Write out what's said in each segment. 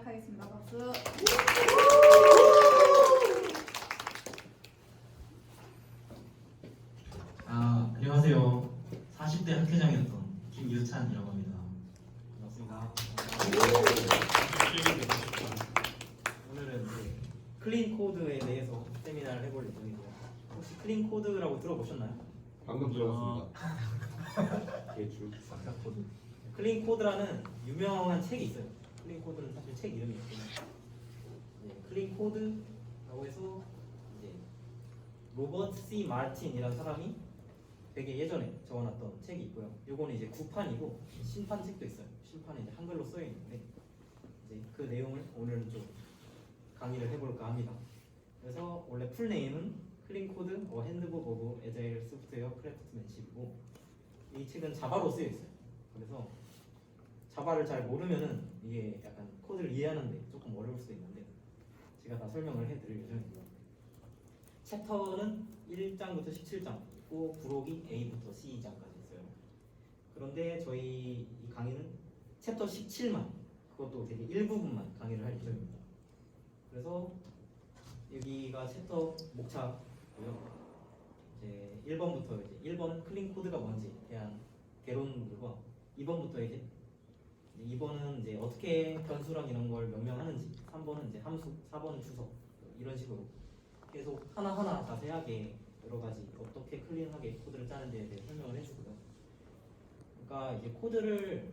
시작하겠습니다. 박수. 안녕하세요. 40대 학회장이었던 김유찬이라고 합니다. 반갑습니다. 오늘은 이제 클린 코드에 대해서 세미나를 해볼 예정이고요. 혹시 클린 코드라고 들어보셨나요? 방금 들어봤습니다. 대출 삭삭 코드. 클린 코드라는 유명한 책이 있어요. 클린 코드는 사실 책 이름이에요. 클린 코드라고 해서 이제 로버트 C 마틴이라는 사람이 되게 예전에 적어놨던 책이 있고요. 요거는 이제 구판이고 신판 책도 있어요. 신판에 이제 한글로 쓰여 있는데 이제 그 내용을 오늘은 좀 강의를 해볼까 합니다. 그래서 원래 풀네임은 클린 코드 핸드북 오브 에자일 소프트웨어 크래프트맨십이고 이 책은 자바로 쓰여 있어요. 그래서 자바를 잘 모르면은 이게 약간 코드를 이해하는데 조금 어려울 수도 있는데 제가 다 설명을 해드릴 예정입니다. 챕터는 1장부터 17장 있고 부록이 A부터 C장까지 있어요. 그런데 저희 이 강의는 챕터 17만 그것도 되게 일부분만 강의를 할 예정입니다. 그래서 여기가 챕터 목차고요. 이제 1번부터 이제 1번은 클린 코드가 뭔지 대한 개론들과 2번부터 이제 2번은 이제 어떻게 변수랑 이런 걸 명명하는지, 3번은 이제 함수, 4번은 주석 이런 식으로 계속 하나하나 자세하게 여러 가지 어떻게 클린하게 코드를 짜는지에 대해 설명을 해주고요. 그러니까 이제 코드를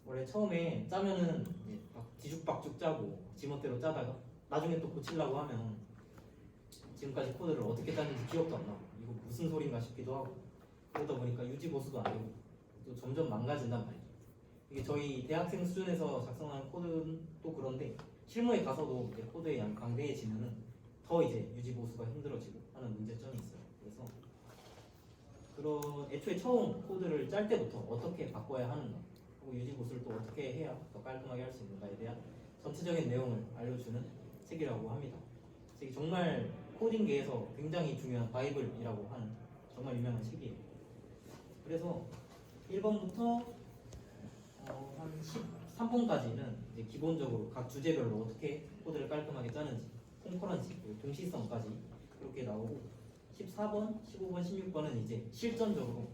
원래 처음에 짜면은 이제 막 뒤죽박죽 짜고 지멋대로 짜다가 나중에 또 고치려고 하면 지금까지 코드를 어떻게 짰는지 기억도 안 나고 이거 무슨 소린가 싶기도 하고 그러다 보니까 유지 보수도 안 되고 또 점점 망가진단 말이죠. 이게 저희 대학생 수준에서 작성하는 코드는 또 그런데 실무에 가서도 이제 코드의 양이 방대해지면은 더 이제 유지 보수가 힘들어지고 하는 문제점이 있어요. 그래서 그런 애초에 처음 코드를 짤 때부터 어떻게 바꿔야 하는가 그리고 유지 보수를 또 어떻게 해야 더 깔끔하게 할 수 있는가에 대한 전체적인 내용을 알려주는 책이라고 합니다. 책이 정말 코딩계에서 굉장히 중요한 바이블이라고 하는 정말 유명한 책이에요. 그래서 1번부터 한 13번까지는 이제 기본적으로 각 주제별로 어떻게 코드를 깔끔하게 짜는지 콘커런시 그리고 동시성까지 이렇게 나오고 14번, 15번, 16번은 이제 실전적으로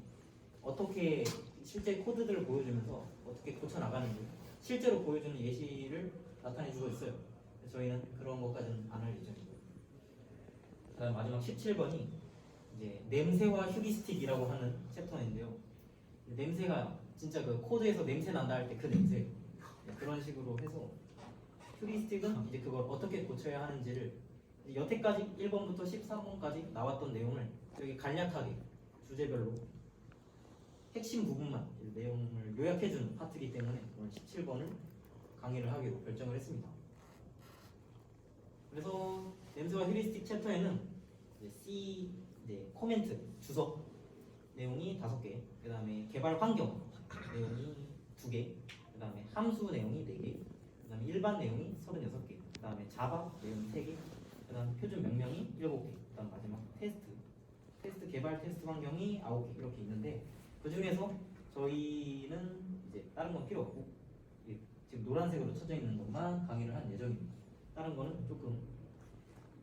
어떻게 실제 코드들을 보여주면서 어떻게 고쳐 나가는지 실제로 보여주는 예시를 나타내주고 있어요. 그래서 저희는 그런 것까지는 안 할 예정이고요. 그다음 마지막 17번이 이제 냄새와 휴리스틱이라고 하는 챕터인데요. 냄새가 진짜 그 코드에서 냄새 난다 할 때 그 냄새 그런 식으로 해서 휴리스틱은 이제 그걸 어떻게 고쳐야 하는지를 여태까지 1번부터 13번까지 나왔던 내용을 여기 간략하게 주제별로 핵심 부분만 내용을 요약해주는 파트이기 때문에 오늘 17번을 강의를 하기로 결정을 했습니다. 그래서 냄새와 휴리스틱 챕터에는 이제 C 코멘트 주석 내용이 5개, 그 다음에 개발 환경 내용이 2개, 그 다음에 함수 내용이 4개, 그 다음에 일반 내용이 36개, 그 다음에 자바 내용이 3개, 그 다음에 표준 명령이 7개, 그 다음 마지막 테스트 개발 테스트 환경이 9개 이렇게 있는데 그 중에서 저희는 이제 다른 건 필요 없고 지금 노란색으로 쳐져 있는 것만 강의를 할 예정입니다. 다른 거는 조금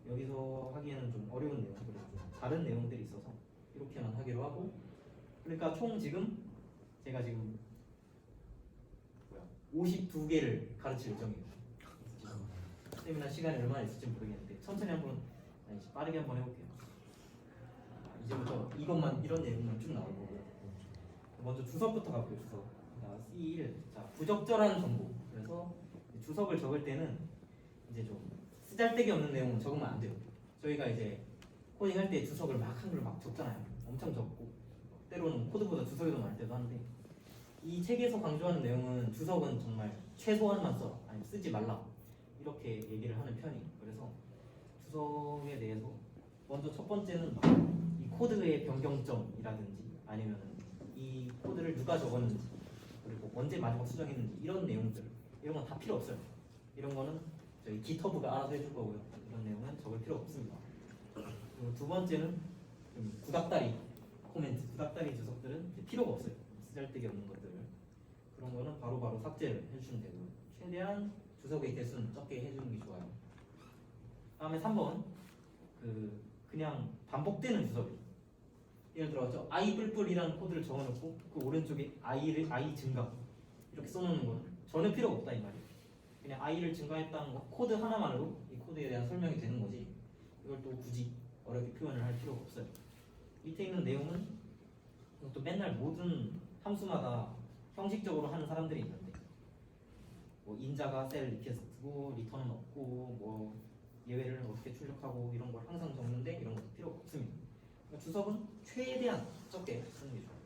여기서 하기에는 좀 어려운 내용, 그래서 좀 다른 내용들이 있어서 이렇게만 하기로 하고 그러니까 총 지금 제가 지금 52개를 가르칠 예정이에요. 세미나 시간이 얼마나 있을지 모르겠는데 천천히 한번 빠르게 한번 해볼게요. 이제부터 이것만 이런 내용만 쭉 나올 거고 먼저 주석부터 가볼게요. 주석. 자, C1 자 부적절한 정보. 그래서 주석을 적을 때는 이제 좀 쓰잘데기 없는 내용은 적으면 안 돼요. 저희가 이제 코딩할 때 주석을 막 한글 막 적잖아요. 엄청 적고 때로는 코드보다 주석이 더 많을 때도 하는데 이 책에서 강조하는 내용은 주석은 정말 최소한만 써 아니면 쓰지 말라 이렇게 얘기를 하는 편이에요. 그래서 주석에 대해서 먼저 첫 번째는 이 코드의 변경점이라든지 아니면 이 코드를 누가 적었는지 그리고 언제 마지막 수정했는지 이런 내용들 이런 건 다 필요 없어요. 이런 거는 저희 기터브가 알아서 해줄 거고요. 이런 내용은 적을 필요 없습니다. 그리고 두 번째는 구닥다리 코멘트, 구닥다리 주석들은 필요가 없어요. 쓰잘데기 없는 것들을 그런 거는 바로바로 삭제를 해주시면 되고요. 최대한 주석의 개수는 적게 해주는 게 좋아요. 다음에 3번 그냥 반복되는 주석이. 예를 들어 I 뿔뿔이라는 코드를 적어놓고 그 오른쪽에 I 증가 이렇게 써놓는 거는 전혀 필요가 없다 이 말이에요. 그냥 I를 증가했다는 거 코드 하나만으로 이 코드에 대한 설명이 되는 거지. 이걸 또 굳이 어렵게 표현을 할 필요가 없어요. 밑에 있는 내용은 또 맨날 모든 함수마다 형식적으로 하는 사람들이 있는데 뭐 인자가 셀 리퀘스트고 리턴은 없고 뭐 예외를 어떻게 출력하고 이런 걸 항상 적는데 이런 것도 필요가 없습니다. 그러니까 주석은 최대한 적게 쓰는 게 좋아요.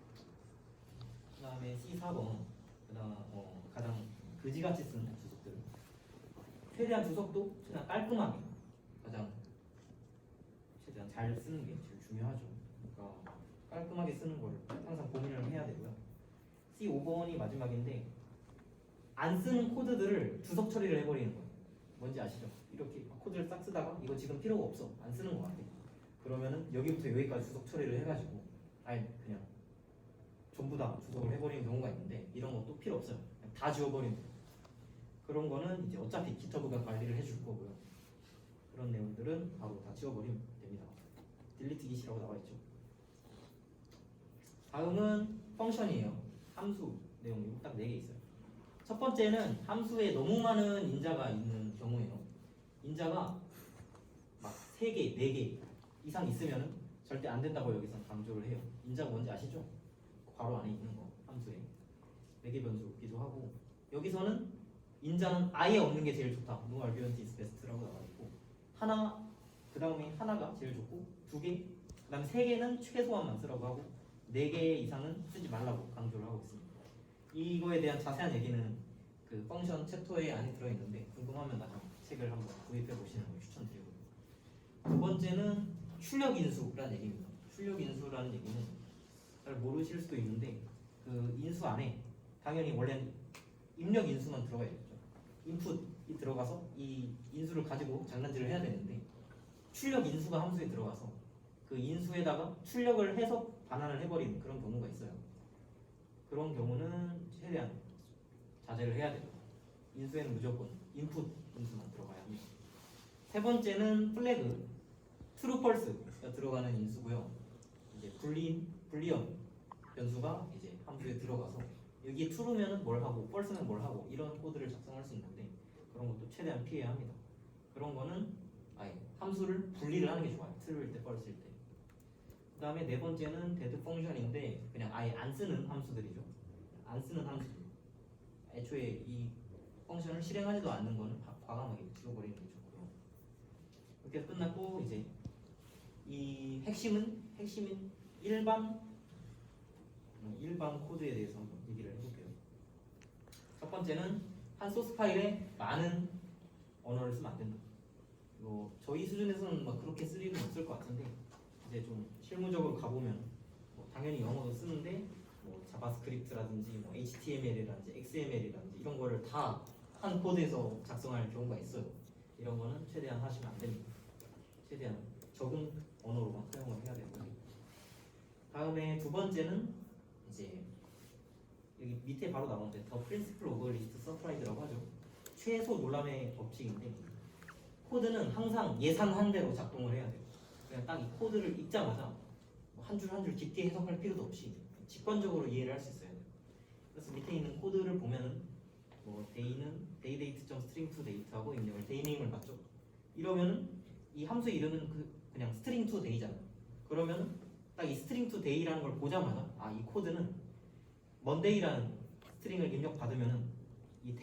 그 다음에 C4번 그다음 가장 그지같이 쓰는 주석들 최대한 주석도 최대한 깔끔하게 최대한 잘 쓰는 게 제일 중요하죠. 그러니까 깔끔하게 쓰는 걸 항상 고민을 해야 되고요. C5번이 마지막인데 안 쓰는 코드들을 주석 처리를 해버리는 거예요. 뭔지 아시죠? 이렇게 코드를 싹 쓰다가 이거 지금 필요가 없어 안 쓰는 것 같아. 그러면은 여기부터 여기까지 주석 처리를 해가지고 아예 그냥 전부 다 주석을 해버리는 경우가 있는데 이런 것도 필요 없어요. 그냥 다 지워버리는 거예요. 그런 거는 이제 어차피 기터브가 관리를 해줄 거고요. 그런 내용들은 바로 다 지워버리면 됩니다. 딜리트 기시라고 나와 있죠. 다음은 펑션이에요. 함수 내용이 딱 4개 있어요. 첫 번째는 함수에 너무 많은 인자가 있는 경우예요. 인자가 막 3개, 4개 이상 있으면 절대 안 된다고 여기서 강조를 해요. 인자가 뭔지 아시죠? 괄호 안에 있는 거 함수에 4개 변수기도 하고 여기서는 인자는 아예 없는 게 제일 좋다. No argument is best라고 나와 있고 하나 그 다음에 하나가 제일 좋고 2개 그 다음에 3개는 최소한만 쓰라고 하고 4개 이상은 쓰지 말라고 강조를 하고 있습니다. 이거에 대한 자세한 얘기는 그 펑션 챕터에 안에 들어있는데 궁금하면 나중에 책을 한번 구입해 보시는 걸 추천드리고요. 두 번째는 출력 인수라는 얘기입니다. 출력 인수라는 얘기는 잘 모르실 수도 있는데 그 인수 안에 당연히 원래는 입력 인수만 들어가야겠죠. 인풋이 들어가서 이 인수를 가지고 장난질을 해야 되는데 출력 인수가 함수에 들어가서 그 인수에다가 출력을 해서 반환을 해버리는 그런 경우가 있어요. 그런 경우는 최대한 자제를 해야 돼요. 인수에는 무조건 인풋 인수만 들어가야 합니다. 세 번째는 플래그, true, false가 들어가는 인수고요. 이제 불리언 변수가 이제 함수에 들어가서 여기에 true면은 뭘 하고 false면 뭘 하고 이런 코드를 작성할 수 있는데 그런 것도 최대한 피해야 합니다. 그런 거는 아예 함수를 분리를 하는 게 좋아요. true일 때, false일 때. 그 다음에 네 번째는 dead 펑션인데 그냥 아예 안 쓰는 함수들이죠. 안 쓰는 함수들. 애초에 이 펑션을 실행하지도 않는 거는 과감하게 지워버리는 게 좋고요. 이렇게 끝났고 이제 이 핵심인 일반 코드에 대해서 한번 얘기를 해볼게요. 첫 번째는 한 소스 파일에 많은 언어를 쓰면 안 된다. 저희 수준에서는 막 그렇게 쓸 일은 없을 것 같은데 이제 좀 실무적으로 가보면 당연히 영어도 쓰는데 자바스크립트라든지 HTML이라든지 XML이라든지 이런 거를 다 한 코드에서 작성할 경우가 있어요. 이런 거는 최대한 하시면 안 됩니다. 최대한 적은 언어로만 사용을 해야 되고요. 다음에 두 번째는 이제 여기 밑에 바로 나오는데 The Principle of Least Surprise라고 하죠. 최소 놀람의 법칙인데 코드는 항상 예상한 대로 작동을 해야 돼요. 그냥 딱 이 코드를 읽자마자 한 줄 한 줄 깊게 해석할 필요도 없이 직관적으로 이해를 할 수 있어야 돼요. 그래서 밑에 있는 코드를 보면은 day는 daydate.string to date하고 입력을 dayname을 맞죠. 이러면은 이 함수 이름은 그냥 string to day잖아요. 그러면은 딱 이 string to day라는 걸 보자마자 이 코드는 monday라는 스트링을 입력 받으면은 이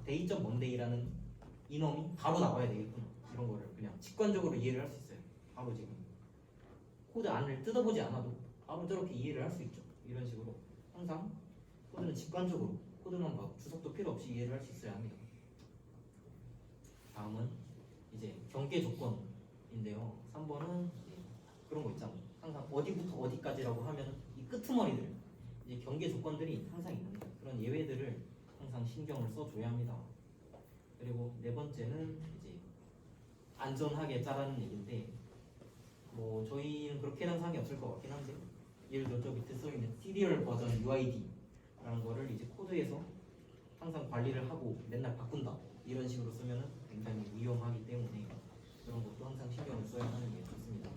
day.monday라는 이놈이 바로 나와야 되겠구나. 이런 거를 그냥 직관적으로 이해를 할 수 있어요. 바로 지금 코드 안을 뜯어보지 않아도 바로 저렇게 이해를 할 수 있죠. 이런 식으로 항상 코드는 직관적으로 코드만 막 주석도 필요 없이 이해를 할 수 있어야 합니다. 다음은 이제 경계 조건인데요. 3번은 그런 거 있잖아요. 항상 어디부터 어디까지라고 하면 이 끄트머리들 이제 경계 조건들이 항상 있는데 그런 예외들을 항상 신경을 써줘야 합니다. 그리고 네 번째는 이제 안전하게 짜라는 얘기인데 저희는 그렇게 상관이 없을 것 같긴 한데 예를 들어 저 밑에 써있는 시리얼 버전 UID라는 거를 이제 코드에서 항상 관리를 하고 맨날 바꾼다 이런 식으로 쓰면은 굉장히 위험하기 때문에 그런 것도 항상 신경을 써야 하는 게 좋습니다.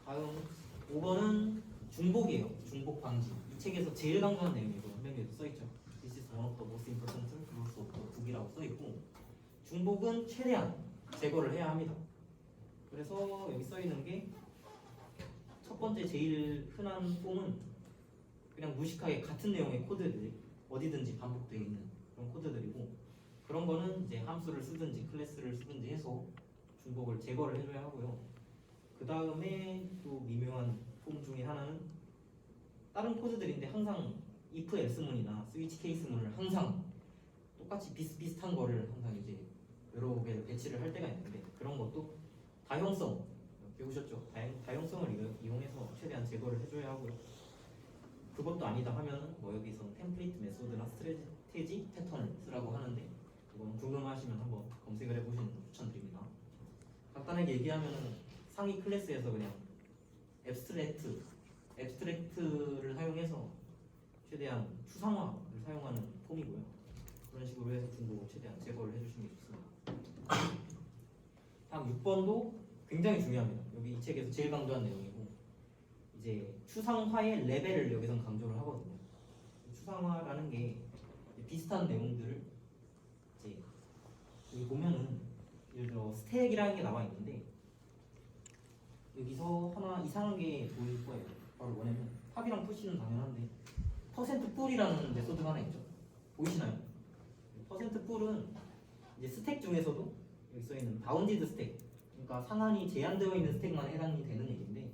다음 5번은 중복이에요. 중복 방지. 이 책에서 제일 강조한 내용이고 한명에도 써있죠. This is one of the most important rules of the book이라고 써있고 중복은 최대한 제거를 해야 합니다. 그래서 여기 써있는 게 첫 번째 제일 흔한 폼은 그냥 무식하게 같은 내용의 코드들이 어디든지 반복되어 있는 그런 코드들이고 그런 거는 이제 함수를 쓰든지 클래스를 쓰든지 해서 중복을 제거를 해줘야 하고요. 그 다음에 또 미묘한 폼 중에 하나는 다른 코드들인데 항상 if else문이나 스위치 케이스문을 항상 똑같이 비슷비슷한 거를 항상 이제 여러 개를 배치를 할 때가 있는데 그런 것도 다형성 배우셨죠? 다형성을 이용해서 최대한 제거를 해줘야 하고요. 그것도 아니다 하면 뭐 여기서 템플릿 메소드나 스트래티지 패턴을 쓰라고 하는데 그건 궁금하시면 한번 검색을 해보시는 거 추천드립니다. 간단하게 얘기하면은 상위 클래스에서 그냥 앱스트랙트를 사용해서 최대한 추상화를 사용하는 폼이고요. 그런 식으로 해서 중복을 최대한 제거를 해주시는 게 좋습니다. 다음 6번도 굉장히 중요합니다. 여기 이 책에서 제일 강조한 내용이고 이제 추상화의 레벨을 여기서 강조를 하거든요. 추상화라는 게 비슷한 내용들을 이제 여기 보면은 예를 들어 스택이라는 게 나와 있는데 여기서 하나 이상한 게 보일 거예요. 바로 뭐냐면 팝이랑 푸시는 당연한데 퍼센트 풀이라는 메소드가 하나 있죠. 보이시나요? 퍼센트 풀은 이제 스택 중에서도 여기 써 있는 바운디드 스택, 그러니까 상한이 제한되어 있는 스택만 해당이 되는 얘기인데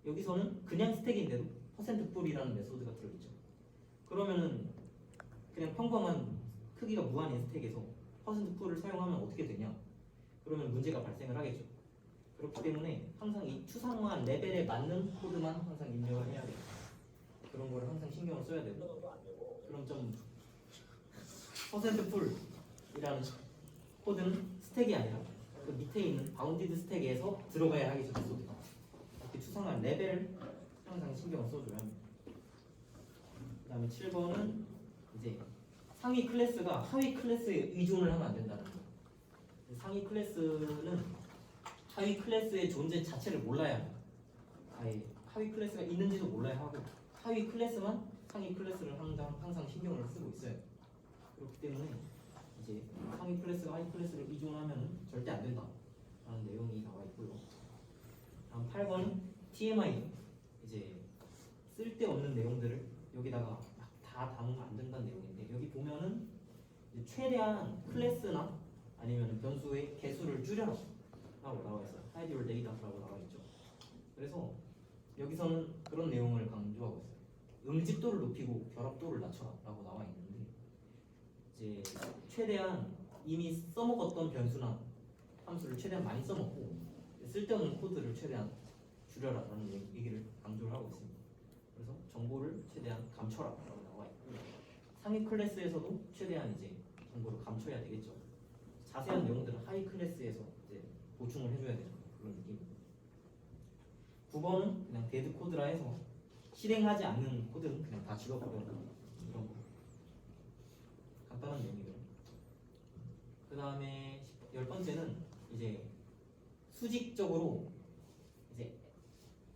여기서는 그냥 스택인데도 퍼센트 풀이라는 메소드가 들어있죠. 그러면은 그냥 평범한 크기가 무한인 스택에서 퍼센트 풀을 사용하면 어떻게 되냐? 그러면 문제가 발생을 하겠죠. 그렇기 때문에 항상 이 추상화 레벨에 맞는 코드만 항상 입력을 해야 돼요. 그런 거를 항상 신경을 써야 되고 그럼 좀 퍼센트 풀이라는 코드는 스택이 아니라 그 밑에 있는 바운디드 스택에서 들어가야 하겠죠. 메소드가. 이렇게 추상화 레벨을 항상 신경을 써줘야 합니다. 그 다음에 7번은 이제 상위 클래스가 하위 클래스에 의존을 하면 안 된다는 거예요. 상위 클래스는 하위 클래스의 존재 자체를 몰라야 해요. 아예 하위 클래스가 있는지도 몰라야 하고 하위 클래스만 상위 클래스를 항상 신경을 쓰고 있어요. 그렇기 때문에 이제 상위 클래스가 하위 클래스를 의존하면 절대 안 된다 라는 내용이 나와 있고요. 다음 8번은 TMI, 이제 쓸데없는 내용들을 여기다가 막 다 담으면 안 된다는 내용인데 여기 보면은 이제 최대한 클래스나 아니면 변수의 개수를 줄여라 라고 나와 있어요. hide your data라고 나와 있죠. 그래서 여기서는 그런 내용을 강조하고 있어요. 응집도를 높이고 결합도를 낮춰라 라고 나와 있는데 이제 최대한 이미 써먹었던 변수나 함수를 최대한 많이 써먹고 쓸데없는 코드를 최대한 줄여라 라는 얘기를 강조를 하고 있습니다. 그래서 정보를 최대한 감춰라 라고 나와 있고 상위 클래스에서도 최대한 이제 정보를 감춰야 되겠죠. 자세한 내용들은 하위 클래스에서 이제 보충을 해줘야 되는 그런 느낌입니다. 9번은 그냥 데드 코드라 해서 실행하지 않는 코드는 그냥 다 지워버려라 이런 거 간단한 내용이고요. 그 다음에 10번째는 이제 수직적으로 이제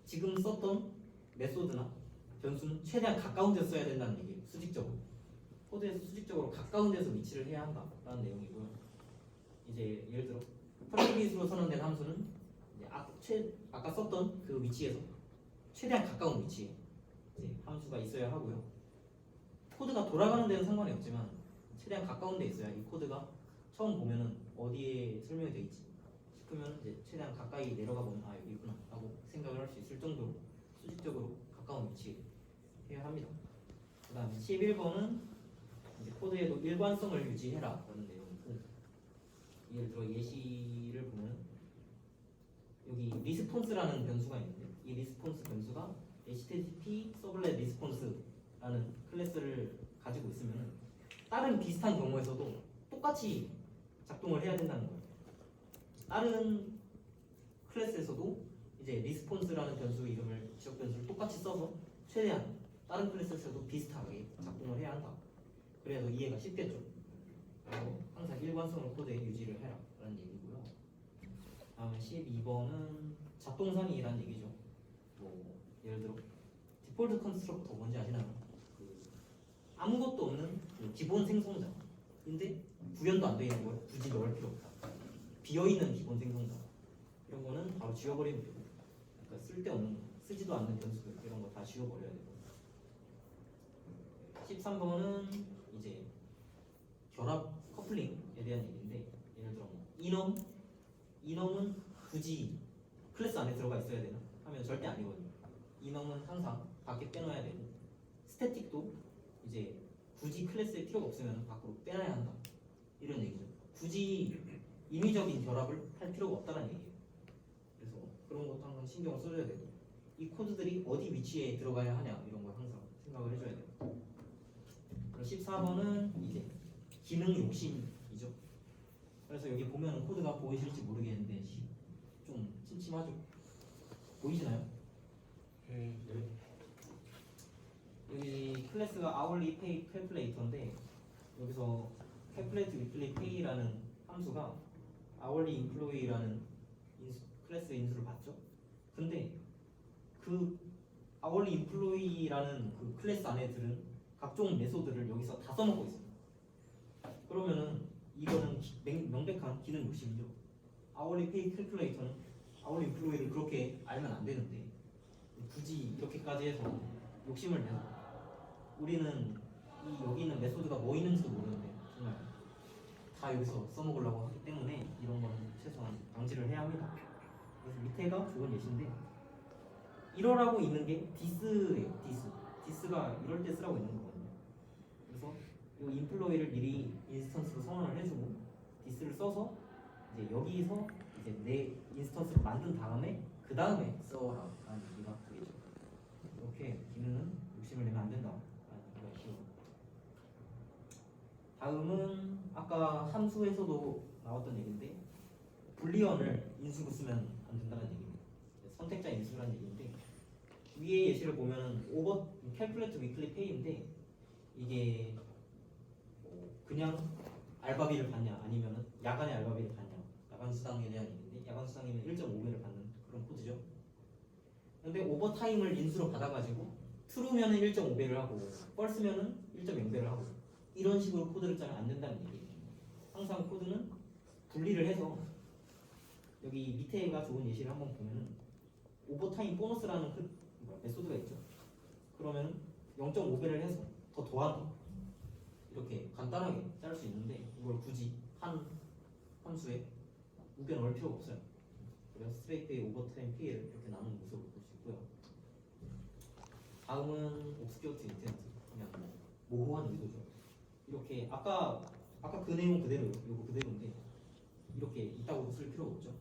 지금 썼던 메소드나 변수는 최대한 가까운 데서 써야 된다는 얘기예요. 수직적으로 코드에서 수직적으로 가까운 데서 위치를 해야 한다라는 내용이고요. 이제 예를 들어 프라이빗으로 선언된 함수는 이제 아까 썼던 그 위치에서 최대한 가까운 위치에 이제 함수가 있어야 하고요. 코드가 돌아가는 데는 상관이 없지만 최대한 가까운 데 있어야 이 코드가 처음 보면은 어디에 설명이 되어 있지 싶으면 이제 최대한 가까이 내려가 보면 아 여기 있구나 라고 생각을 할 수 있을 정도로 수직적으로 가까운 위치에 해야 합니다. 그 다음에 11번은 이제 코드에도 일관성을 유지해라 라는 내용이고 예를 들어 예시를 보면 여기 리스폰스라는 변수가 있는데 이 리스폰스 변수가 HTTP 서블렛 리스폰스라는 클래스를 가지고 있으면 다른 비슷한 경우에서도 똑같이 작동을 해야 된다는 거예요. 다른 클래스에서도 이제 리스폰스라는 변수 이름을 지적 변수를 똑같이 써서 최대한 다른 클래스에서도 비슷하게 작동을 해야 한다 그래서 이해가 쉽겠죠. 그래서 항상 일관성을 코드에 유지를 해라 라는 얘기고요. 다음에 12번은 잡동사니라는 얘기죠. 뭐 예를 들어 디폴트 컨스트럭터 뭔지 아시나요? 그 아무것도 없는 그 기본 생성자인데 구현도 안 되어 있는 걸 굳이 넣을 필요 없다. 비어 있는 기본 생성자 이런 거는 바로 지워버리면 되고, 그러니까 쓸데없는 거, 쓰지도 않는 변수들 이런 거 다 지워버려야 되고. 13번은 이제 결합 커플링에 대한 얘기인데, 예를 들어 뭐 이넘은 굳이 클래스 안에 들어가 있어야 되나 하면 절대 아니거든요. 이넘은 항상 밖에 빼놔야 되고, 스태틱도 이제 굳이 클래스에 필요가 없으면 밖으로 빼놔야 한다 이런 얘기죠. 굳이 임의적인 결합을 할 필요가 없다는 얘기예요. 그래서 그런 것도 항상 신경을 써줘야 되고, 이 코드들이 어디 위치에 들어가야 하냐 이런 걸 항상 생각을 해줘야 돼요. 그럼 14번은 이제 기능 욕심이죠. 그래서 여기 보면 코드가 보이실지 모르겠는데 좀 침침하죠? 보이시나요? 여기 클래스가 hourly pay calculator인데, 여기서 calculate weekly pay라는 함수가 hourly employee라는 클래스 인수를 받죠. 근데 그 hourly employee라는 그 클래스 안에 들은 각종 메소드를 여기서 다 써먹고 있어요. 그러면은 이거는 명백한 기능 욕심이죠. hourly pay calculator는 hourly employee를 그렇게 알면 안 되는데 굳이 이렇게까지 해서 욕심을 내서 우리는 이 여기 있는 메소드가 뭐 있는지도 모르는데 정말 다 여기서 써먹으려고 하기 때문에 이런 거는 최소한 방지를 해야 합니다. 그래서 밑에가 좋은 예시인데, 이러라고 있는 게 this예요. this가 이럴 때 쓰라고 있는 거거든요. 그래서 이 인플로이를 미리 인스턴스로 선언을 해주고 this를 써서 이제 여기서 이제 내 인스턴스를 만든 다음에 그 다음에 써라라는 얘기가 되겠죠. 이렇게 기능은 욕심을 내면 안 된다라는 얘기가 있고요. 다음은 아까 함수에서도 나왔던 얘기인데, 불리언을 인수로 쓰면 안 된다는 얘기입니다. 선택자 인수라는 얘기인데, 위에 예시를 보면 오버 calculate weekly pay인데, 이게 그냥 알바비를 받냐 아니면은 야간에 알바비를 받냐, 야간 수당에 대한 얘기인데, 야간 수당이면 1.5배를 받는 그런 코드죠. 근데 오버타임을 인수로 받아가지고 트루면은 1.5배를 하고 펄스면은 1.0배를 하고 이런 식으로 코드를 짜면 안 된다는 얘기예요. 항상 코드는 분리를 해서, 여기 밑에가 좋은 예시를 한번 보면은 오버타임 보너스라는 메소드가 있죠. 그러면 0.5배를 해서 더 더한다 이렇게 간단하게 짤 수 있는데, 이걸 굳이 한 함수에 우겨 넣을 필요가 없어요. 그래서 스트레이트 페이, 오버타임 페이를 이렇게 나누는 모습을 볼 수 있고요. 다음은 옵스큐어트 인텐트, 그냥 모호한 의도죠. 이렇게 아까 그 내용 그대로요. 이거 그대로인데 이렇게 이따구로 쓸 필요가 없죠.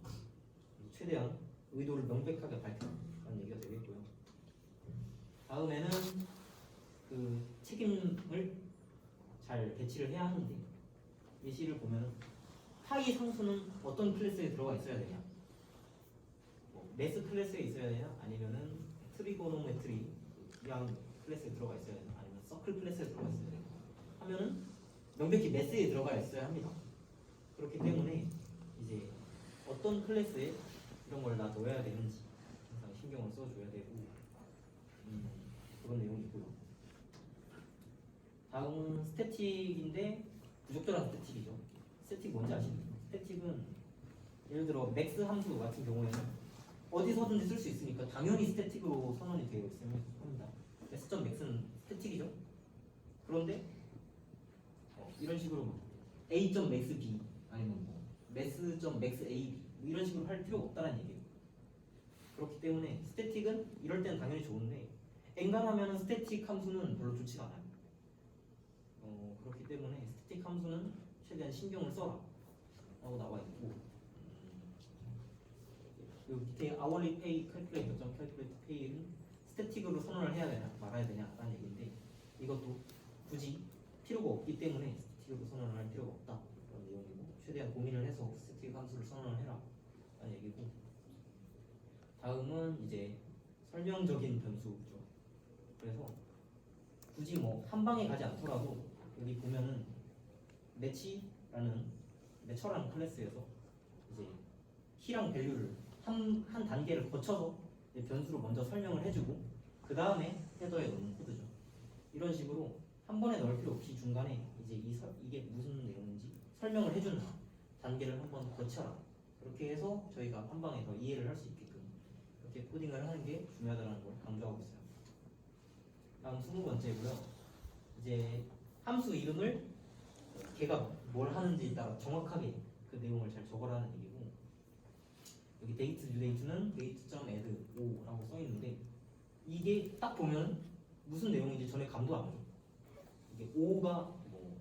최대한 의도를 명백하게 밝혀라는 얘기가 되겠고요. 다음에는 그 책임을 잘 배치를 해야 하는데, 예시를 보면 파이 상수는 어떤 클래스에 들어가 있어야 되냐, 뭐 매스 클래스에 있어야 되냐, 아니면은 트리고노메트리 이양 클래스에 들어가 있어야 되냐, 아니면 서클 클래스에 들어가 있어야 되냐 하면은 명백히 매스에 들어가 있어야 합니다. 그렇기 때문에 이제 어떤 클래스에 이런 걸 다 넣어야 되는지 항상 신경을 써줘야 되고, 그런 내용이고요. 다음은 스태틱인데 부적절한 스태틱이죠. 스태틱 뭔지 아시나요? 스태틱은 예를 들어 맥스 함수 같은 경우에는 어디서든지 쓸 수 있으니까 당연히 스태틱으로 선언이 되어 있으면 합니다. s.max는 스태틱이죠. 그런데 이런 식으로 a.maxb 아니면 뭐 mass.maxab 뭐 이런 식으로 할 필요가 없다는 얘기예요. 그렇기 때문에 스태틱은 이럴 때는 당연히 좋은데, 엔간하면 스태틱 함수는 별로 좋지가 않아요. 그렇기 때문에 스태틱 함수는 최대한 신경을 써라 라고 나와 있고, 여기 밑에 hourly pay calculator calculate pay는 스태틱으로 선언을 해야 되냐 말아야 되냐라는 얘기인데, 이것도 굳이 필요가 없기 때문에 스태틱으로 선언을 할 필요가 없다 그런 내용이고, 최대한 고민을 해서 스태틱 함수를 선언을 해라 라는 얘기고, 다음은 이제 설명적인 변수죠. 그래서 굳이 뭐 한 방에 가지 않더라도 여기 보면은 매처라는 클래스에서 이제 키랑 밸류를 한 단계를 거쳐서 이제 변수로 먼저 설명을 해주고 그 다음에 헤더에 넣는 코드죠. 이런 식으로 한 번에 넣을 필요 없이 중간에 이제 이게 무슨 내용인지 설명을 해주는 단계를 한번 거쳐라. 그렇게 해서 저희가 한 방에 더 이해를 할 수 있게끔 이렇게 코딩을 하는 게 중요하다는 걸 강조하고 있어요. 다음 20번째고요. 이제 함수 이름을 걔가 뭘 하는지에 따라 정확하게 그 내용을 잘 적어라는 얘기고, 여기 date due date는 date.add 5라고 써 있는데 이게 딱 보면 무슨 내용인지 전에 감도 안 오죠. 이게 5가 뭐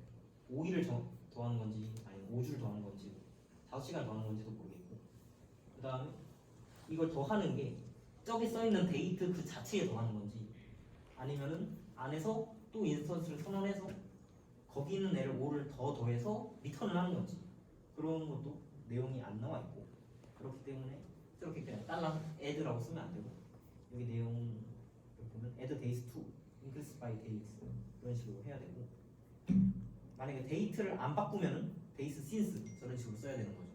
5일을 더하는 건지 아니면 5주를 더하는 건지 5시간 더하는 건지도 모르겠고, 그 다음에 이걸 더하는 게 저기 써 있는 데이트 그 자체에 더하는 건지 아니면은 안에서 또 인스턴스를 선언해서 거기 있는 애를 5를 더해서 리턴을 하는 건지 그런 것도 내용이 안 나와 있고, 그렇기 때문에 저렇게 그냥 달러 add라고 쓰면 안 되고 여기 내용을 보면 add days to increase by days 이런 식으로 해야 되고, 만약에 데이트를 안 바꾸면은 days since 저런 식으로 써야 되는 거죠.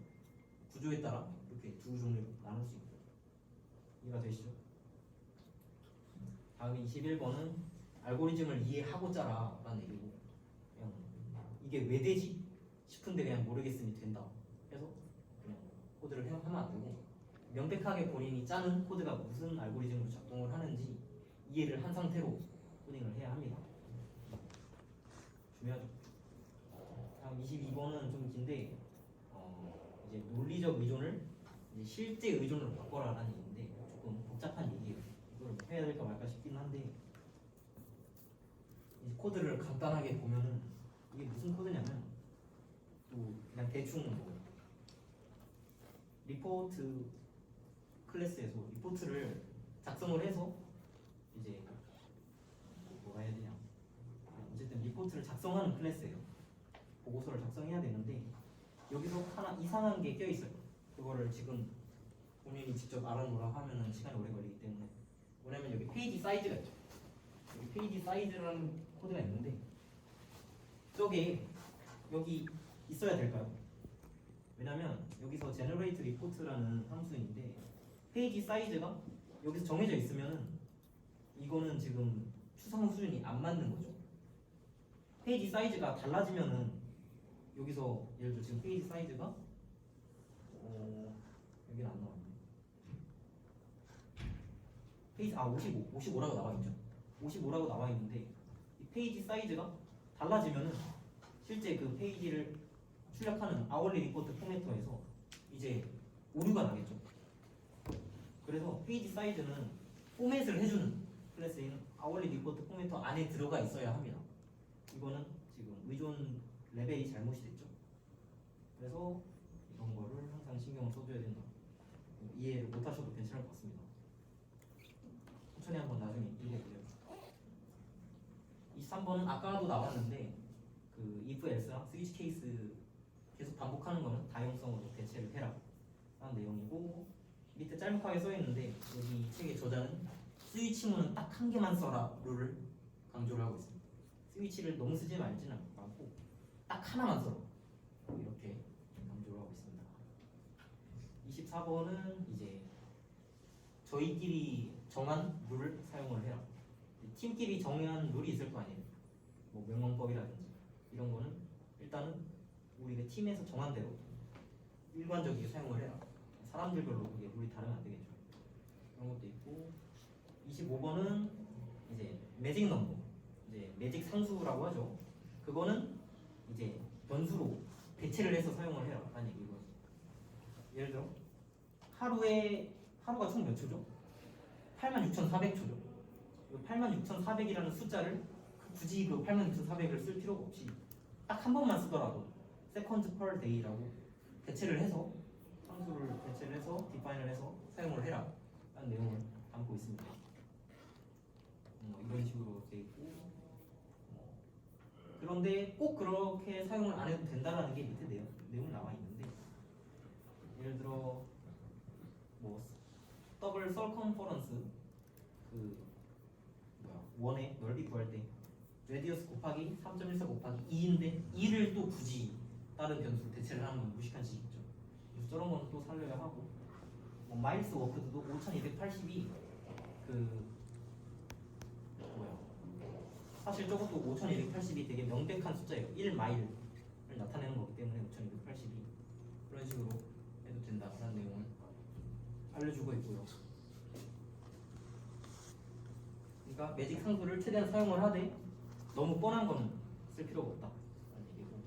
구조에 따라 이렇게 두 종류로 나눌 수 있고. 이해가 되시죠? 다음 21번은 알고리즘을 이해하고자 라는 얘기고, 그냥 이게 왜 되지 싶은데 그냥 모르겠으니 된다 해서 그냥 코드를 하면 안 되고, 명백하게 본인이 짜는 코드가 무슨 알고리즘으로 작동을 하는지 이해를 한 상태로 코딩을 해야 합니다. 중요하죠. 다음 22번은 좀 긴데 이제 논리적 의존을 이제 실제 의존으로 바꿔라라는 얘기인데 조금 복잡한 얘기예요. 이걸 해야 될까 말까 싶긴 한데, 이 코드를 간단하게 보면은 이게 무슨 코드냐면 또 그냥 대충 뭐 리포트 클래스에서 리포트를 작성을 해서 이제 뭐가 해야 되냐, 어쨌든 리포트를 작성하는 클래스예요. 보고서를 작성해야 되는데 여기서 하나 이상한 게 껴있어요. 그거를 지금 본인이 직접 알아놓으라 하면은 시간이 오래 걸리기 때문에, 뭐냐면 여기 페이지 사이즈가 있죠. 여기 페이지 사이즈라는 코드가 있는데 저게 여기 있어야 될까요? 왜냐면 여기서 generate report라는 함수인데 페이지 사이즈가 여기서 정해져 있으면은 이거는 지금 추상 수준이 안 맞는 거죠. 페이지 사이즈가 달라지면은 여기서 예를 들어 지금 페이지 사이즈가 여기는 안 나왔네. 페이지 55라고 나와 있죠. 55라고 나와 있는데 이 페이지 사이즈가 달라지면은 실제 그 페이지를 출력하는 아워리 리포트 포매터에서 이제 오류가 나겠죠. 그래서 페이지 사이즈는 포맷을 해주는 클래스인 아워리 리포트 포매터 안에 들어가 있어야 합니다. 이거는 지금 의존 레벨이 잘못이 됐죠. 그래서 이런 거를 항상 신경을 써줘야 된다. 이해를 못하셔도 괜찮을 것 같습니다. 천천히 한번 나중에 읽어보세요. 23번은 아까도 나왔는데 그 if else랑 스위치 케이스 계속 반복하는 거는 다용성으로 대체를 해라 라는 내용이고, 밑에 짤막하게 써있는데 여기 책의 저자는 스위치문은 딱 한 개만 써라 룰을 강조를 하고 있습니다. 스위치를 너무 쓰지 말지는 않고 딱 하나만 써라 이렇게 강조를 하고 있습니다. 24번은 이제 저희끼리 정한 룰을 사용을 해라. 팀끼리 정한 룰이 있을 거 아니에요. 뭐 명령법이라든지 이런 거는 일단은 우리가 팀에서 정한 대로 일관적이게 사용을 해라. 사람들별로 그게 룰이 다르면 안 되겠죠. 그런 것도 있고, 25번은 이제 매직 넘버, 이제 매직 상수라고 하죠. 그거는 이제 변수로 대체를 해서 사용을 해라 라는 얘기고요. 예를 들어 하루가 총 몇 초죠? 86,400초죠. 86,400이라는 숫자를 굳이 그 86,400을 쓸 필요가 없이 딱 한 번만 쓰더라도 seconds per day라고 대체를 해서 상수를 대체를 해서 디파인을 해서 사용을 해라 라는 내용을 담고 있습니다. 이런 식으로 돼 있고, 그런데 꼭 그렇게 사용을 안 해도 된다라는 게 밑에 내용 나와 있는데, 예를 들어 뭐 더블 서컴퍼런스 그 원의 넓이 구할 때 레디어스 곱하기 3.14 곱하기 2인데 2를 또 굳이 다른 변수로 대체를 하는 건 무식한 짓이죠. 그래서 저런 건 또 살려야 하고 뭐 마일스 워크드도 5280이 그 뭐야 사실 저것도 5280이 되게 명백한 숫자예요. 1마일을 나타내는 거기 때문에 5280이 그런 식으로 해도 된다라는 내용을 알려주고 있고요. 그러니까 매직 상수를 최대한 사용을 하되 너무 뻔한 건 쓸 필요가 없다 라는 얘기고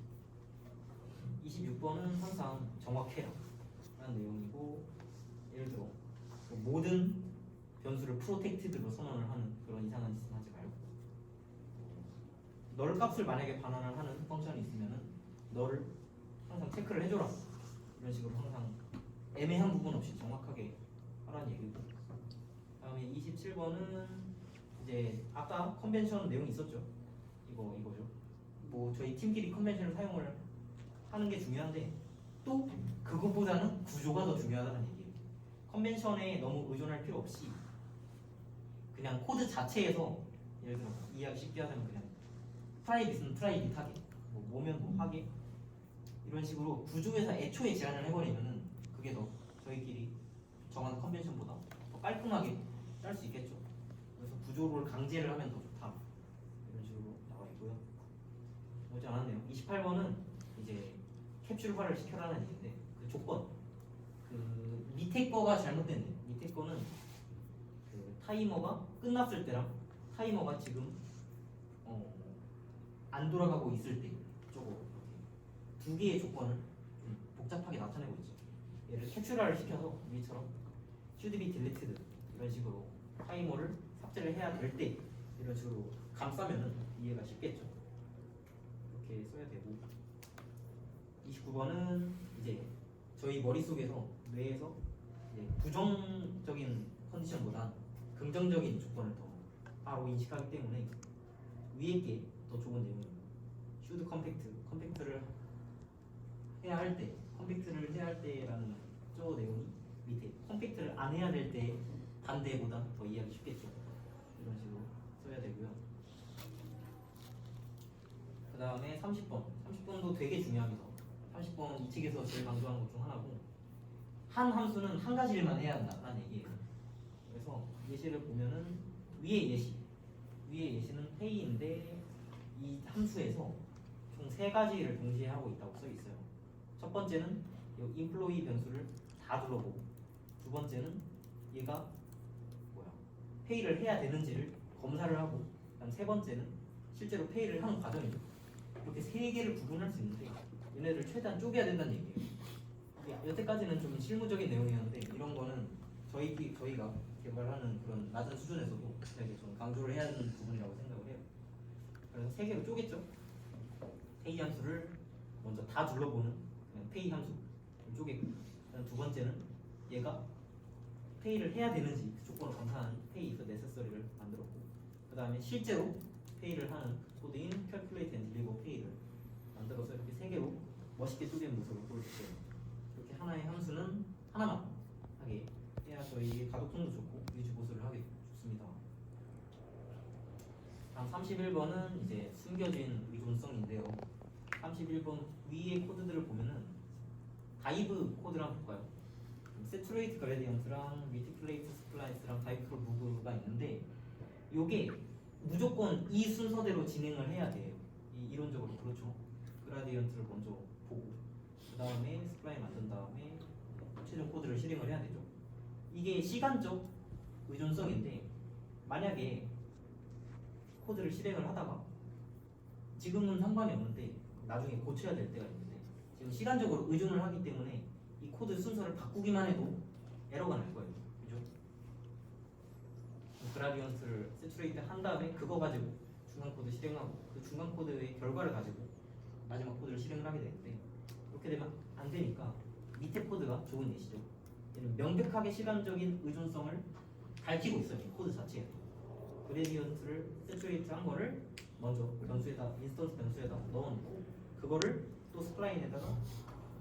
26번은 항상 정확해라 라는 내용이고 예를 들어 그 모든 변수를 프로텍티드로 선언을 하는 그런 이상한 짓은 하지 말고 널 값을 만약에 반환을 하는 펑션이 있으면은 너를 항상 체크를 해줘라 이런 식으로 항상 애매한 부분 없이 정확하게 하라는 얘기고 다음에 27번은 이제 아까 컨벤션 내용이 있었죠. 이거죠. 뭐 저희 팀끼리 컨벤션을 사용을 하는 게 중요한데 또 그것보다는 구조가 더 중요하다는 얘기예요. 컨벤션에 너무 의존할 필요 없이 그냥 코드 자체에서 예를 들어 이해하기 쉽게 하자면 그냥 프라이빗은 프라이빗 하게 뭐면 뭐 하게 이런 식으로 구조에서 애초에 제한을 해버리면은 그게 더 저희끼리 정한 컨벤션보다 더 깔끔하게 짤 수 있겠죠. 그래서 구조를 강제를 하면 더 좋다 이런 식으로 나와 있고요. 오지 않았네요. 28번은 이제 캡슐화를 시켜라는 얘기인데 그 조건 그 밑에 거가 잘못됐네. 밑에 거는 그 타이머가 끝났을 때랑 타이머가 지금 안 돌아가고 있을 때 저거 두 개의 조건을 좀 복잡하게 나타내고 있죠. 얘를 캡슐화를 시켜서 위처럼 should be deleted 이런 식으로 타이머를 삭제를 해야 될 때 이런 식으로 감싸면은 이해가 쉽겠죠. 이렇게 써야 되고 29번은 이제 저희 머릿속에서 뇌에서 이제 부정적인 컨디션보다 긍정적인 조건을 더 바로 인식하기 때문에 위에 게 더 좋은 내용입니다. should 컴팩트를 해야 할 때, 컴팩트를 해야 할 때라는 저 내용이 밑에 컴팩트를 안 해야 될 때 반대보다 더 이해하기 쉽겠죠. 이런 식으로 써야 되고요. 그 다음에 30번도 되게 중요합니다. 30번은 이 책에서 제일 강조하는 것 중 하나고 한 함수는 한 가지 일만 해야 한다는 얘기예요. 그래서 예시를 보면은 위의 예시는 페이인데 이 함수에서 총 3가지를 동시에 하고 있다고 써 있어요. 첫 번째는 이 employee 변수를 다 둘러보고 두 번째는 얘가 페이를 해야 되는지를 검사를 하고 그다음 세 번째는 실제로 페이를 하는 과정이죠. 이렇게 3개를 구분할 수 있는데 얘네를 최대한 쪼개야 된다는 얘기예요. 여태까지는 좀 실무적인 내용이었는데 이런 거는 저희가 개발하는 그런 낮은 수준에서도 되게 좀 강조를 해야 하는 부분이라고 생각을 해요. 그래서 3개로 쪼갰죠. 페이 함수를 먼저 다 둘러보는 그냥 페이 함수를 쪼개고 두 번째는 얘가 페이를 해야 되는지 그 조건을 검사하는 페이 is necessary를 만들었고 그 다음에 실제로 페이를 하는 코드인 calculate and deliver 페이를 만들어서 이렇게 3개로 멋있게 쪼갠 모습을 보여줬어요. 이렇게 하나의 함수는 하나만 하게 해야 저희 가독성도 좋고 유지 보수를 하게 좋습니다. 다음 31번은 이제 숨겨진 의존성인데요. 31번 위의 코드들을 보면은 다이브 코드랑 볼까요? 세츄레이트 그레디언트랑 미티플레이트 스플라이스랑 다이크로 무브가 있는데 요게 무조건 이 순서대로 진행을 해야 돼요. 이론적으로 그렇죠. 그라디언트를 먼저 보고 그 다음에 스플라인 만든 다음에 최종 코드를 실행을 해야 되죠. 이게 시간적 의존성인데 만약에 코드를 실행을 하다가 지금은 상관이 없는데 나중에 고쳐야 될 때가 있는데 지금 시간적으로 의존을 하기 때문에 이 코드 순서를 바꾸기만 해도 에러가 날 거예요. 그죠? 그라디언트를 세츄레이트 한 다음에 그거 가지고 중간 코드 실행하고 그 중간 코드의 결과를 가지고 마지막 코드를 실행을 하게 되는데 이렇게 되면 안 되니까 밑에 코드가 좋은 예시죠. 얘는 명백하게 시간적인 의존성을 밝히고 있어요. 이 코드 자체에 그레디언트를 세츄레이트 한 거를 먼저 변수에다 인스턴스 변수에다 넣어놓고 그거를 또 스플라인에다가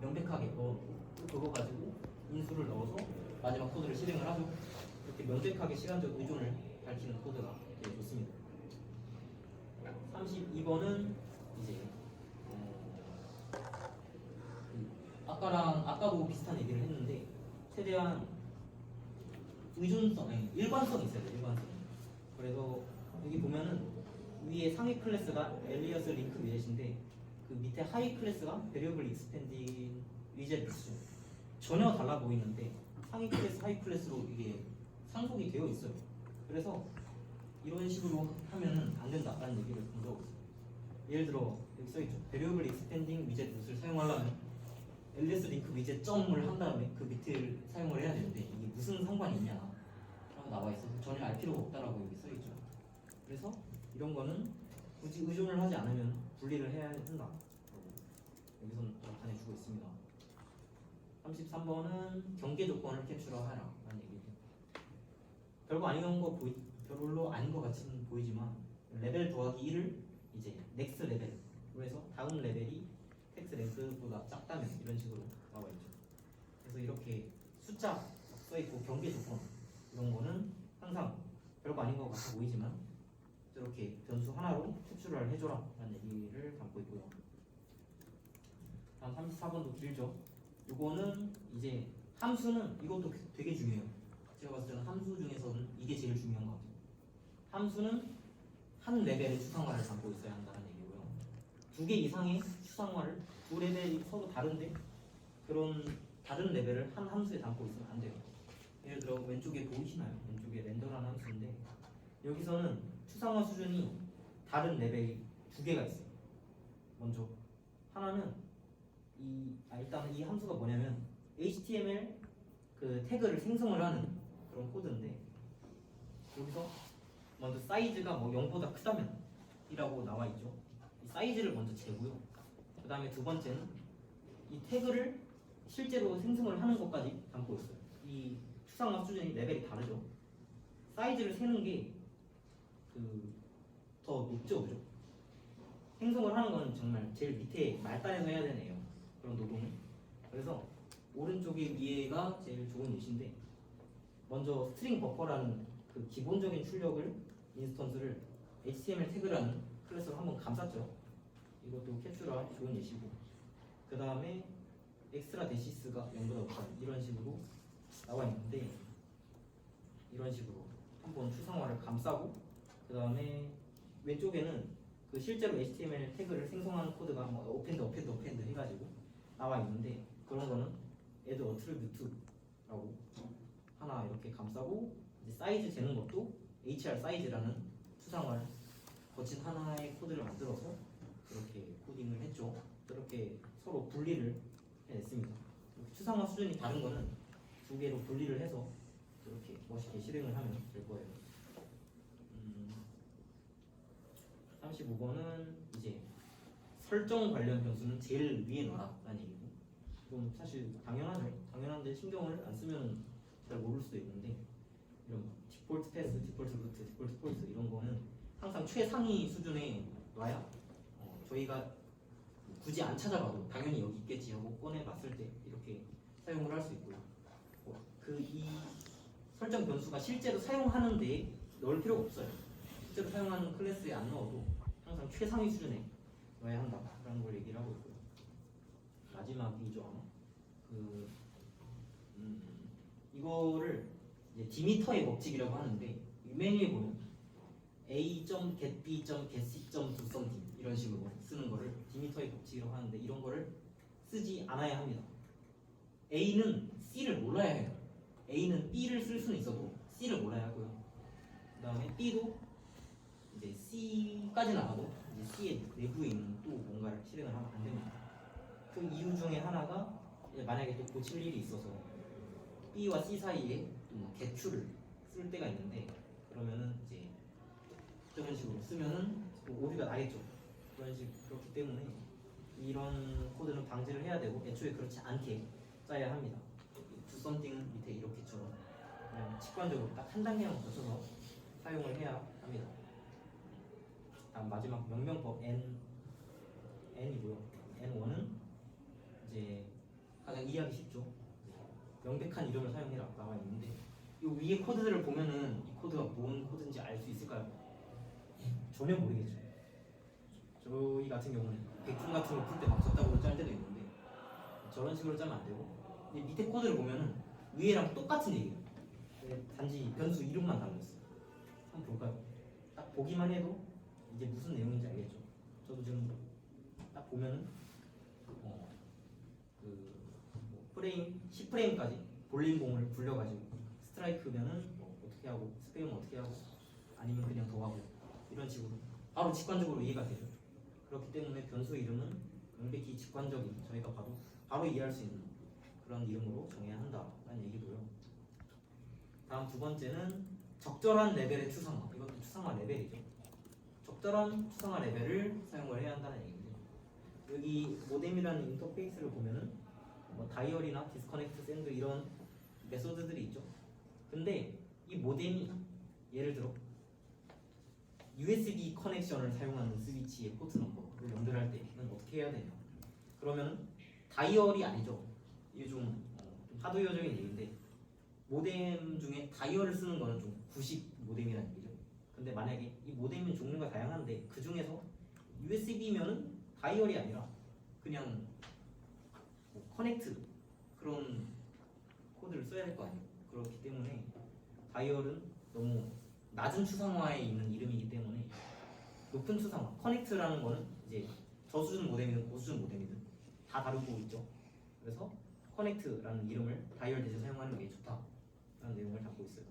명백하게 넣어놓고 또 그거 가지고 인수를 넣어서 마지막 코드를 실행을 하죠. 이렇게 명백하게 시간적 의존을 밝히는 코드가 되게 좋습니다. 32번은 이제 아까도 비슷한 얘기를 했는데 최대한 의존성, 아니, 일관성이 있어야 돼요. 일관성. 그래서 여기 보면은 위에 상위 클래스가 엘리어스 링크 위젯인데 그 밑에 하위 클래스가 베리어블 익스펜딩 위젯이죠. 전혀 달라 보이는데 상위 클래스, 하위 클래스로 이게 상속이 되어 있어요. 그래서 이런 식으로 하면은 안 된다라는 얘기를 본 적이 있어요. 예를 들어 여기 써있죠. 베리어블 익스펜딩 위젯 룰을 사용하려면 ls 링크 위젯 점을 한 다음에 그 밑을 사용을 해야 되는데 이게 무슨 상관이 있냐 라고 나와 있어서 전혀 알 필요가 없다라고 여기 써있죠. 그래서 이런 거는 굳이 의존을 하지 않으면 분리를 해야 한다. 여기서는 나타내주고 있습니다. 33번은 경계 조건을 캡처하라 라는 얘기예요. 별거 아닌 거 별로 아닌 것 같이 보이지만 레벨 더하기 1을 이제 넥스 레벨로 해서 다음 레벨이 텍스 랭크보다 작다면 이런 식으로 나와 있죠. 그래서 이렇게 숫자 써 있고 경계 조건 이런 거는 항상 별거 아닌 것 같아 보이지만 저렇게 변수 하나로 캡처를 해줘라 라는 얘기를 담고 있고요. 다음 34번도 길죠. 이거는 이제 함수는 이것도 되게 중요해요. 제가 봤을 때는 함수 중에서는 이게 제일 중요한 것 같아요. 함수는 한 레벨의 추상화를 담고 있어야 한다는 얘기고요. 2개 이상의 추상화를 두 레벨이 서로 다른데 그런 다른 레벨을 한 함수에 담고 있으면 안 돼요. 예를 들어 왼쪽에 보이시나요? 왼쪽에 렌더라는 함수인데 여기서는 추상화 수준이 다른 레벨이 2개가 있어요. 먼저 하나는 일단 이 함수가 뭐냐면 HTML 그 태그를 생성을 하는 그런 코드인데 여기서 먼저 사이즈가 뭐 0보다 크다면 이라고 나와 있죠. 이 사이즈를 먼저 재고요. 그 다음에 두 번째는 이 태그를 실제로 생성을 하는 것까지 담고 있어요. 이 추상화 수준이 레벨이 다르죠. 사이즈를 세는 게 더 높죠, 그죠? 생성을 하는 건 정말 제일 밑에 말단에서 해야 되네요. 그런 노동을. 그래서 오른쪽에 위에가 제일 좋은 예시인데 먼저 스트링 버퍼라는 그 기본적인 출력을 인스턴스를 HTML 태그라는 클래스로 한번 감쌌죠. 이것도 캡처라 좋은 예시고 그 다음에 엑스트라 데시스가 0보다 높다 이런 식으로 나와 있는데 이런 식으로 한번 추상화를 감싸고 그 다음에 왼쪽에는 그 실제로 HTML 태그를 생성하는 코드가 뭐 어펜드 해가지고 나와 있는데 그런 거는 add attribute라고 하나 이렇게 감싸고 이제 사이즈 재는 것도 hr 사이즈라는 추상화를 거친 하나의 코드를 만들어서 그렇게 코딩을 했죠. 그렇게 서로 분리를 해냈습니다. 추상화 수준이 다른 거는 2개로 분리를 해서 이렇게 멋있게 실행을 하면 될 거예요. 35번은 이제 설정 관련 변수는 제일 위에 넣어라라는 얘기고 좀 사실 당연하죠. 당연한데 신경을 안 쓰면 잘 모를 수도 있는데 이런 디폴트 패스, 디폴트 루트, 디폴트 폴스 이런 거는 항상 최상위 수준에 놔야 저희가 굳이 안 찾아봐도 당연히 여기 있겠지 하고 꺼내봤을 때 이렇게 사용을 할 수 있고요. 이 설정 변수가 실제로 사용하는데 넣을 필요가 없어요. 실제로 사용하는 클래스에 안 넣어도 항상 최상위 수준에 넣어야 한다라는 걸 얘기를 하고 있고요. 마지막이죠. 이거를 이제 디미터의 법칙이라고 하는데 이 메뉴에 보면 a.getb.getc.doSomething 이런 식으로 쓰는 거를 디미터의 법칙이라고 하는데 이런 거를 쓰지 않아야 합니다. A는 C를 몰라야 해요. A는 B를 쓸 수는 있어도 C를 몰라야 하고요. 그 다음에 B도 이제 C까지 나가도 이제 C의 내부에 있는 또 뭔가를 실행을 하면 안 됩니다. 그 이유 중에 하나가 만약에 또 고칠 일이 있어서 B와 C 사이에 또 get를 쓸 때가 있는데 그러면은 이제 이런 식으로 쓰면은 오류가 나겠죠. 그렇기 때문에 이런 코드는 방지를 해야 되고 애초에 그렇지 않게 짜야 합니다. doSomething은 밑에 이렇게처럼 그냥 직관적으로 딱 한 단계만 거쳐서 사용을 해야 합니다. 다음 마지막 명명법 N이고요. N1은 이제 가장 이해하기 쉽죠. 명백한 이름을 사용해라 나와 있는데 이 위에 코드들을 보면은 이 코드가 뭔 코드인지 알 수 있을까요? 전혀 모르겠죠. 저희 같은 경우는 백분 같은 거 풀 때 막 적다고 짤 때도 있는데 저런 식으로 짜면 안 되고 이제 밑에 코드를 보면은 위에랑 똑같은 얘기예요. 단지 변수 이름만 달랐어요. 한번 볼까요? 딱 보기만 해도 이게 무슨 내용인지 알겠죠? 저도 지금 딱 보면은 뭐 프레임 10프레임까지 볼링 공을 굴려가지고 스트라이크면은 뭐 어떻게 하고 스페이면 어떻게 하고 아니면 그냥 더 하고 이런 식으로 바로 직관적으로 이해가 되죠. 그렇기 때문에 변수 이름은 명백히 직관적인 저희가 봐도 바로 이해할 수 있는 그런 이름으로 정해야 한다라는 얘기고요. 다음 두 번째는 적절한 레벨의 추상화. 이것도 추상화 레벨이죠. 적절한 추상화 레벨을 사용을 해야 한다는 얘기죠. 여기 모뎀이라는 인터페이스를 보면은 뭐 다이얼이나 디스커넥트 샌드 이런 메소드들이 있죠. 근데 이 모뎀이 예를 들어 USB 커넥션을 사용하는 스위치의 포트 넘버를 연결할 때는 어떻게 해야 되냐? 그러면 다이얼이 아니죠. 이게 좀 하드웨어적인 얘기인데 모뎀 중에 다이얼을 쓰는 거는 좀 구식 모뎀이라는 얘기죠. 근데 만약에 이 모뎀은 종류가 다양한데 그 중에서 USB면은 다이얼이 아니라 그냥 뭐 커넥트 그런 코드를 써야 될 거 아니에요. 그렇기 때문에 다이얼은 너무 낮은 추상화에 있는 이름이기 때문에 높은 추상화 커넥트라는 거는 이제 저수준 모뎀이든 고수준 모뎀이든 다 다루고 있죠. 그래서 커넥트라는 이름을 다이얼 대신 사용하는 게 좋다라는 내용을 담고 있어요.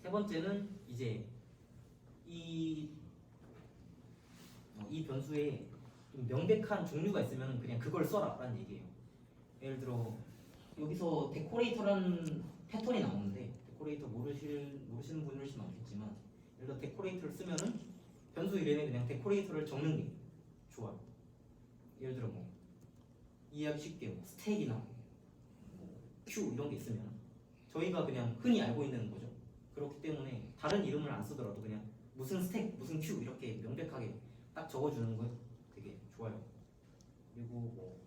세 번째는 이제 이 변수에 좀 명백한 종류가 있으면 그냥 그걸 써라라는 얘기예요. 예를 들어 여기서 데코레이터라는 패턴이 나오는데 데코레이터 모르시는 분이 훨씬 많겠지만 예를 들어 데코레이터를 쓰면은 변수 이름에 그냥 데코레이터를 적는 게 좋아요. 예를 들어 뭐 이해하기 쉽게 뭐 스택이나 뭐 큐 이런 게 있으면 저희가 그냥 흔히 알고 있는 거죠. 그렇기 때문에 다른 이름을 안 쓰더라도 그냥 무슨 스택, 무슨 큐 이렇게 명백하게 딱 적어주는 거 되게 좋아요. 그리고 뭐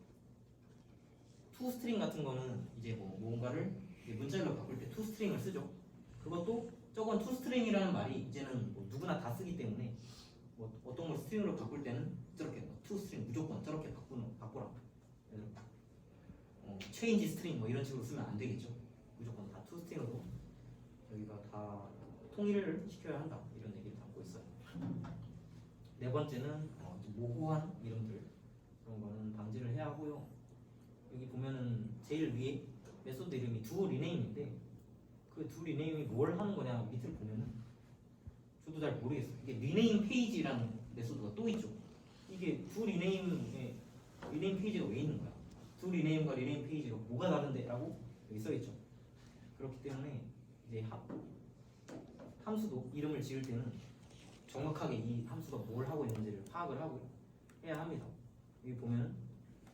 투스트링 같은 거는 이제 뭐 뭔가를 문자열로 바꿀 때 투스트링을 쓰죠. 그것도 저건 투스트링이라는 말이 이제는 뭐 누구나 다 쓰기 때문에 뭐 어떤 걸 스트링으로 바꿀 때는 저렇게 투스트링 무조건 저렇게 바꾸라. 체인지 스트링 뭐 이런 식으로 쓰면 안 되겠죠. 무조건 다 투스트링으로 여기가 다 통일을 시켜야 한다 이런 얘기를 담고 있어요. 네 번째는 모호한 이름들 그런 거는 방지를 해야 하고요. 여기 보면은 제일 위에 메소드 이름이 두 리네임인데 그 두 리네임이 뭘 하는 거냐 밑을 보면은 저도 잘 모르겠어요. 이게 리네임 페이지라는 메소드가 또 있죠. 이게 두 리네임의 리네임 페이지가 왜 있는 거야? 두 리네임과 리네임 페이지가 뭐가 다른데? 라고 여기 써있죠. 그렇기 때문에 이제 함수도 이름을 지을 때는 정확하게 이 함수가 뭘 하고 있는지를 파악을 하고 해야 합니다. 여기 보면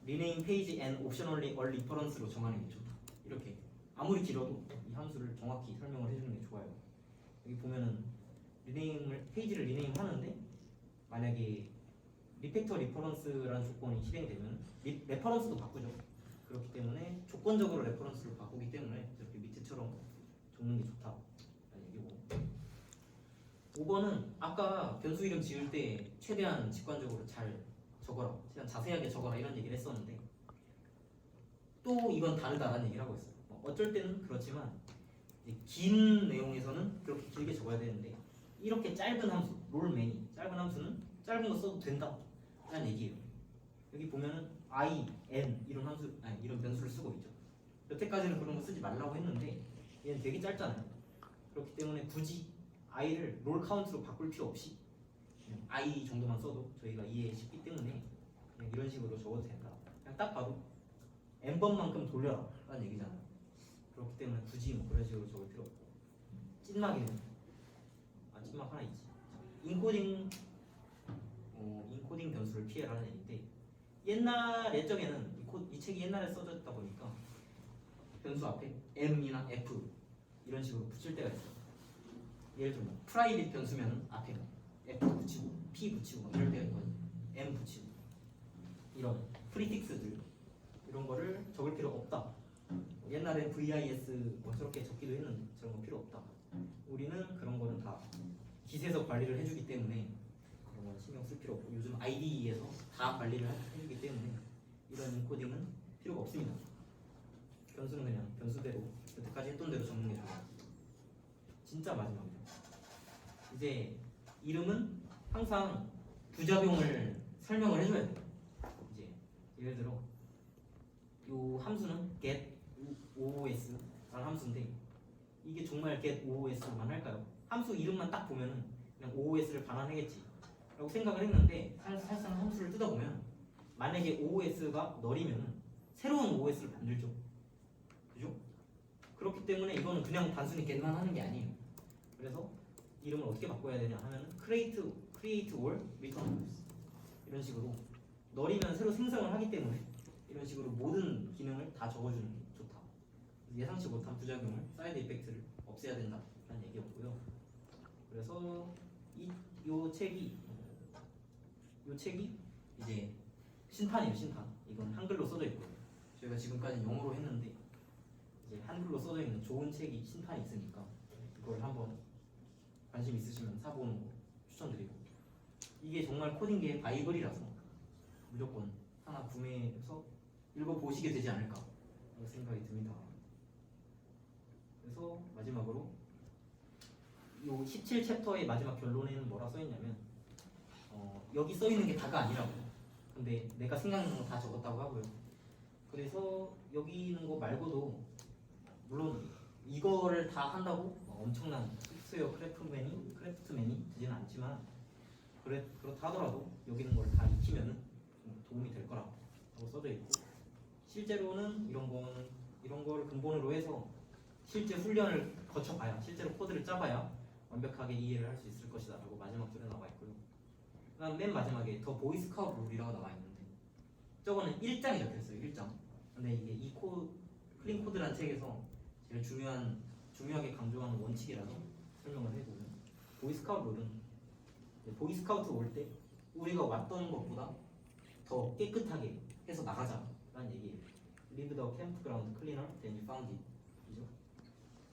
rename page and optionally a reference로 정하는 게 좋다. 이렇게 아무리 길어도 이 함수를 정확히 설명을 해주는 게 좋아요. 여기 보면은 페이지를 리네임 하는데 만약에 리팩터 리퍼런스라는 조건이 실행되면 레퍼런스도 바꾸죠. 그렇기 때문에 조건적으로 레퍼런스를 바꾸기 때문에 이렇게 밑에처럼 적는 게 좋다라는 얘기고 5번은 아까 변수 이름 지을 때 최대한 직관적으로 잘 적어라, 최대한 자세하게 적어라 이런 얘기를 했었는데 또 이건 다르다라는 얘기를 하고 있어요. 어쩔 때는 그렇지만 긴 내용에서는 그렇게 길게 적어야 되는데 이렇게 짧은 함수, 롤맨이 짧은 함수는 짧은 거 써도 된다 라는 얘기예요. 여기 보면은 i, n 이런 함수, 이런 변수를 쓰고 있죠. 여태까지는 그런 거 쓰지 말라고 했는데 얘는 되게 짧잖아요. 그렇기 때문에 굳이 i를 롤 카운트로 바꿀 필요 없이 그냥 i 정도만 써도 저희가 이해 쉽기 때문에 그냥 이런 식으로 적어도 된다. 그냥 딱 봐도 n번만큼 돌려라 라는 얘기잖아요. 그렇기 때문에 굳이 뭐 그런 식으로 적을 필요 없고 찐막이는 찐막 하나 있지. 인코딩 변수를 피해라는 얘기인데 예적에는 이 책이 옛날에 써졌다 보니까 변수 앞에 m이나 f 이런 식으로 붙일 때가 있어요. 예를 들면 프라이빗 변수면 앞에 f 붙이고 p 붙이고 이럴 때가 있거든요. m 붙이고 이런 프리픽스들 이런 거를 적을 필요 없다. 옛날에 VIS 뭐 저렇게 적기도 했는데 저런 거 필요 없다. 우리는 그런 거는 다 깃에서 관리를 해주기 때문에 그런 건 신경 쓸 필요 없고 요즘 IDE에서 다 관리를 해주기 때문에 이런 인코딩은 필요가 없습니다. 변수는 그냥 변수대로 여태까지 했던 대로 적는 게 좋아요. 진짜 마지막이에요. 이제 이름은 항상 부작용을 설명을 해줘야 돼요. 이제 예를 들어 이 함수는 get oos라는 함수인데 이게 정말 get oos만 할까요? 함수 이름만 딱 보면은 그냥 oos를 반환하겠지 라고 생각을 했는데 사실상 함수를 뜯어보면 만약에 oos가 널이면 새로운 os를 만들죠. 그죠? 그렇기 때문에 이거는 그냥 단순히 get만 하는 게 아니에요. 그래서 이름을 어떻게 바꿔야 되냐 하면은 create or return 이런 식으로 널이면 새로 생성을 하기 때문에 이런 식으로 모든 기능을 다 적어주는 게 좋다. 예상치 못한 부작용을 사이드 이펙트를 없애야 된다라는 얘기였고요. 그래서 요 책이 이제 신판이에요. 신판. 이건 한글로 써져 있고요. 저희가 지금까지 영어로 했는데 이제 한글로 써져 있는 좋은 책이 신판이 있으니까 이걸 한번 관심 있으시면 사보는 거 추천드리고 이게 정말 코딩계의 바이블이라서 무조건 하나 구매해서 읽어보시게 되지 않을까 라는 생각이 듭니다. 그래서 마지막으로 이 17챕터의 마지막 결론에는 뭐라 써있냐면 여기 써있는 게 다가 아니라고. 근데 내가 생각나는 거 다 적었다고 하고요. 그래서 여기 있는 거 말고도 물론 이거를 다 한다고 엄청난 소프트웨어 크래프트맨이 되지는 않지만 그렇다 하더라도 여기 있는 걸 다 익히면 좀 도움이 될 거라고 써져 있고 실제로는 이런 거를 근본으로 해서 실제 훈련을 거쳐봐야 실제로 코드를 짜봐야 완벽하게 이해를 할 수 있을 것이다 라고 마지막 줄에 나와 있고요. 그다음 맨 마지막에 더 보이스카우트 룰이라고 나와 있는데 저거는 1장이 적혀있어요. 1장. 근데 이게 클린 코드란 책에서 제일 중요하게 강조하는 원칙이라서 설명을 해보면 보이스카우트 룰은 보이스카우트 올 때 우리가 왔던 것보다 더 깨끗하게 해서 나가자라는 얘기예요. Leave the campground cleaner than you found it. 그죠?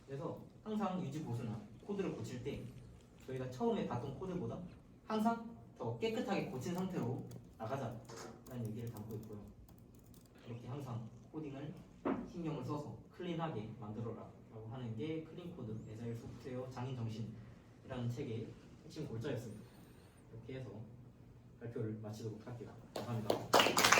그래서 항상 유지 보수나 코드를 고칠 때 저희가 처음에 봤던 코드보다 항상 더 깨끗하게 고친 상태로 나가자라는 얘기를 담고 있고요. 이렇게 항상 코딩을 신경을 써서 클린하게 만들어라 라고 하는 게 클린코드 에자일 소프트웨어 장인 정신이라는 책의 핵심 골자였습니다. 이렇게 해서 발표를 마치도록 할게요. 감사합니다.